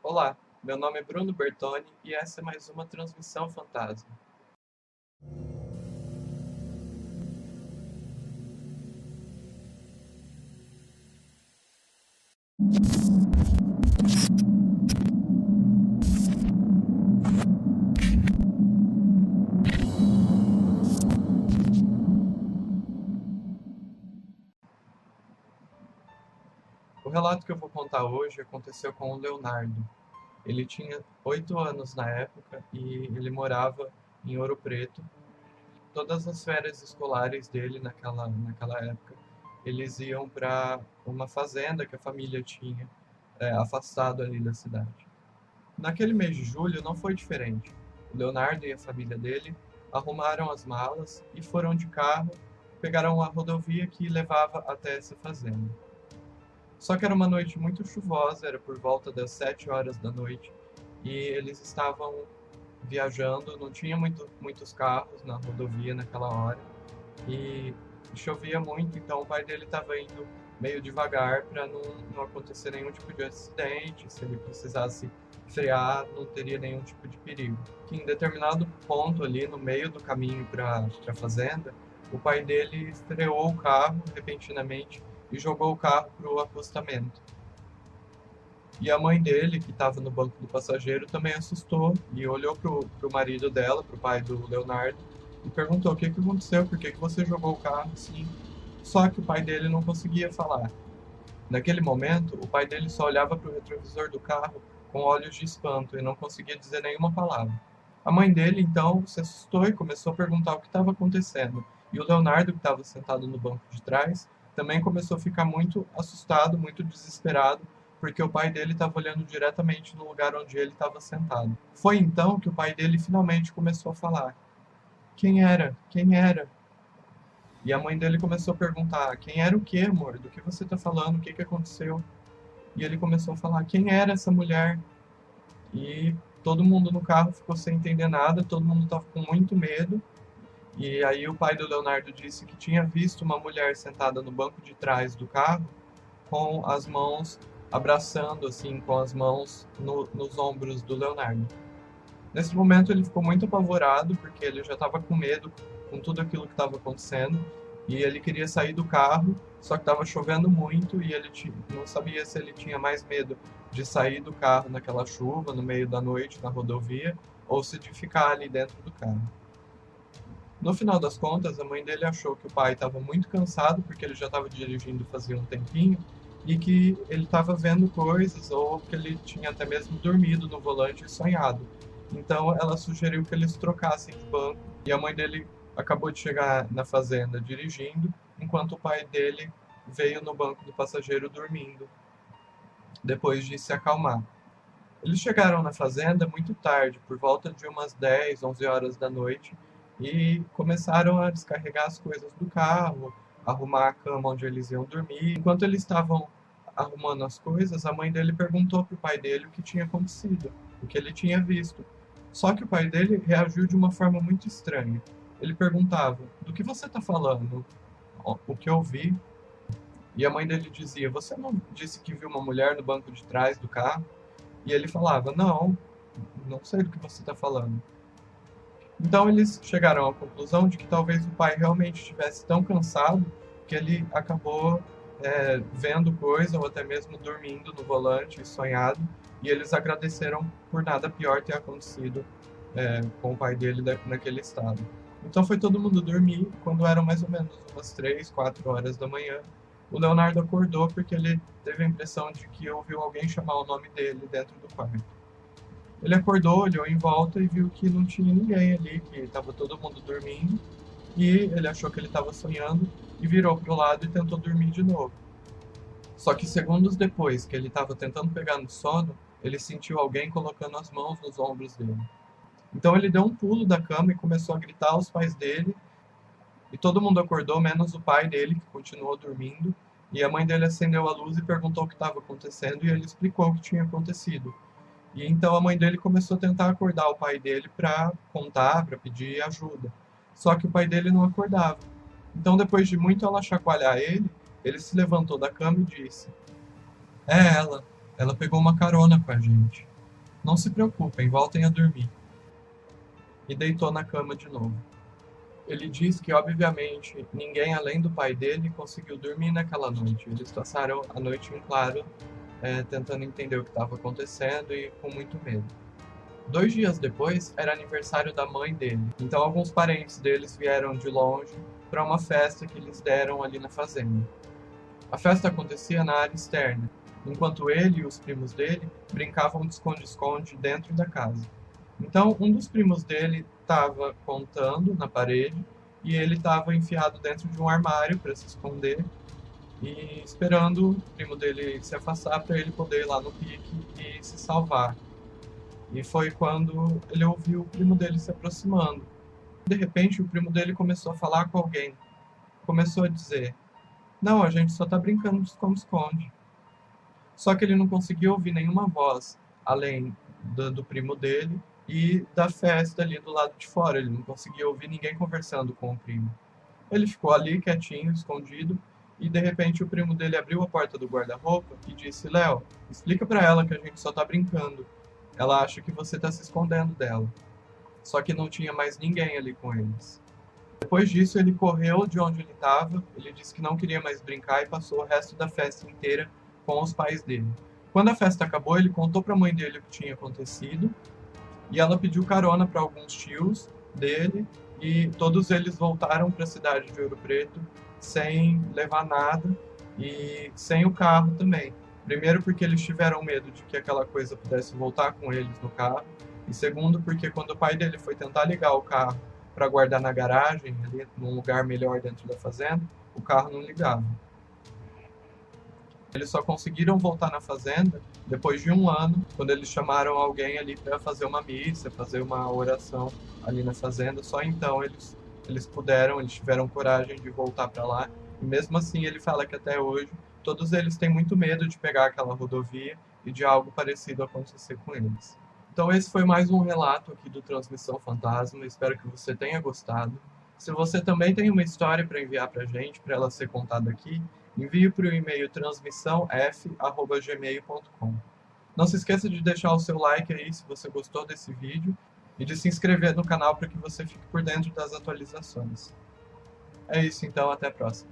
Olá, meu nome é Bruno Bertoni e essa é mais uma transmissão fantasma. O relato que eu vou contar hoje aconteceu com o Leonardo. Ele tinha 8 anos na época e ele morava em Ouro Preto. Todas as férias escolares dele naquela época, eles iam para uma fazenda que a família tinha, afastado ali da cidade. Naquele mês de julho não foi diferente. O Leonardo e a família dele arrumaram as malas e foram de carro, pegaram a rodovia que levava até essa fazenda. Só que era uma noite muito chuvosa, era por volta das 7 horas da noite, e eles estavam viajando, não tinha muitos carros na rodovia naquela hora, e chovia muito, então o pai dele estava indo meio devagar para não acontecer nenhum tipo de acidente, se ele precisasse frear, não teria nenhum tipo de perigo. Que em determinado ponto ali, no meio do caminho para a fazenda, o pai dele freou o carro repentinamente e jogou o carro para o acostamento. E a mãe dele, que estava no banco do passageiro, também assustou e olhou para o marido dela, para o pai do Leonardo, e perguntou: o que aconteceu, por que você jogou o carro assim? Só que o pai dele não conseguia falar. Naquele momento, o pai dele só olhava para o retrovisor do carro com olhos de espanto e não conseguia dizer nenhuma palavra. A mãe dele, então, se assustou e começou a perguntar o que estava acontecendo. E o Leonardo, que estava sentado no banco de trás, também começou a ficar muito assustado, muito desesperado, porque o pai dele estava olhando diretamente no lugar onde ele estava sentado. Foi então que o pai dele finalmente começou a falar: quem era? Quem era? E a mãe dele começou a perguntar: quem era o quê, amor? Do que você está falando? O que aconteceu? E ele começou a falar: quem era essa mulher? E todo mundo no carro ficou sem entender nada, todo mundo estava com muito medo. E aí o pai do Leonardo disse que tinha visto uma mulher sentada no banco de trás do carro, com as mãos abraçando, assim, com as mãos nos ombros do Leonardo. Nesse momento ele ficou muito apavorado, porque ele já estava com medo com tudo aquilo que estava acontecendo, e ele queria sair do carro, só que estava chovendo muito e ele não sabia se ele tinha mais medo de sair do carro naquela chuva, no meio da noite, na rodovia, ou se de ficar ali dentro do carro. No final das contas, a mãe dele achou que o pai estava muito cansado, porque ele já estava dirigindo fazia um tempinho, e que ele estava vendo coisas, ou que ele tinha até mesmo dormido no volante e sonhado. Então ela sugeriu que eles trocassem de banco, e a mãe dele acabou de chegar na fazenda dirigindo, enquanto o pai dele veio no banco do passageiro dormindo, depois de se acalmar. Eles chegaram na fazenda muito tarde, por volta de umas 10, 11 horas da noite, e começaram a descarregar as coisas do carro, arrumar a cama onde eles iam dormir. Enquanto eles estavam arrumando as coisas, a mãe dele perguntou para o pai dele o que tinha acontecido, o que ele tinha visto. Só que o pai dele reagiu de uma forma muito estranha. Ele perguntava: do que você está falando? O que eu vi? E a mãe dele dizia: você não disse que viu uma mulher no banco de trás do carro? E ele falava: não, não sei do que você está falando. Então eles chegaram à conclusão de que talvez o pai realmente estivesse tão cansado que ele acabou vendo coisa ou até mesmo dormindo no volante e sonhado, e eles agradeceram por nada pior ter acontecido com o pai dele naquele estado. Então foi todo mundo dormir. Quando eram mais ou menos umas 3, 4 horas da manhã, o Leonardo acordou porque ele teve a impressão de que ouviu alguém chamar o nome dele dentro do quarto. Ele acordou, olhou em volta e viu que não tinha ninguém ali, que estava todo mundo dormindo, e ele achou que ele estava sonhando e virou para o lado e tentou dormir de novo. Só que segundos depois que ele estava tentando pegar no sono, ele sentiu alguém colocando as mãos nos ombros dele. Então ele deu um pulo da cama e começou a gritar aos pais dele, e todo mundo acordou, menos o pai dele, que continuou dormindo, e a mãe dele acendeu a luz e perguntou o que estava acontecendo, e ele explicou o que tinha acontecido. E então a mãe dele começou a tentar acordar o pai dele para contar, para pedir ajuda. Só que o pai dele não acordava. Então, depois de muito ela chacoalhar ele se levantou da cama e disse: é ela. Ela pegou uma carona com a gente. Não se preocupem, voltem a dormir. E deitou na cama de novo. Ele diz que, obviamente, ninguém além do pai dele conseguiu dormir naquela noite. Eles passaram a noite em claro, tentando entender o que estava acontecendo e com muito medo. 2 dias depois, era aniversário da mãe dele. Então, alguns parentes deles vieram de longe para uma festa que eles deram ali na fazenda. A festa acontecia na área externa, enquanto ele e os primos dele brincavam de esconde-esconde dentro da casa. Então, um dos primos dele estava contando na parede e ele estava enfiado dentro de um armário para se esconder e esperando o primo dele se afastar para ele poder ir lá no pique e se salvar. E foi quando ele ouviu o primo dele se aproximando. De repente, o primo dele começou a falar com alguém. Começou a dizer: "Não, a gente só tá brincando de esconde-esconde." Só que ele não conseguia ouvir nenhuma voz, além do primo dele e da festa ali do lado de fora. Ele não conseguia ouvir ninguém conversando com o primo. Ele ficou ali quietinho, escondido, e de repente o primo dele abriu a porta do guarda-roupa e disse: "Léo, explica pra ela que a gente só tá brincando. Ela acha que você tá se escondendo dela." Só que não tinha mais ninguém ali com eles. Depois disso, ele correu de onde ele estava, ele disse que não queria mais brincar e passou o resto da festa inteira com os pais dele. Quando a festa acabou, ele contou para a mãe dele o que tinha acontecido e ela pediu carona para alguns tios dele e todos eles voltaram para a cidade de Ouro Preto sem levar nada e sem o carro também. Primeiro porque eles tiveram medo de que aquela coisa pudesse voltar com eles no carro e segundo porque quando o pai dele foi tentar ligar o carro para guardar na garagem, ali num lugar melhor dentro da fazenda, o carro não ligava. Eles só conseguiram voltar na fazenda depois de um ano, quando eles chamaram alguém ali para fazer uma missa, fazer uma oração ali na fazenda. Só então eles puderam, eles tiveram coragem de voltar para lá. E mesmo assim, ele fala que até hoje todos eles têm muito medo de pegar aquela rodovia e de algo parecido acontecer com eles. Então esse foi mais um relato aqui do Transmissão Fantasma, espero que você tenha gostado. Se você também tem uma história para enviar para a gente, para ela ser contada aqui, envie para o e-mail transmissãof@gmail.com. Não se esqueça de deixar o seu like aí se você gostou desse vídeo e de se inscrever no canal para que você fique por dentro das atualizações. É isso então, até a próxima.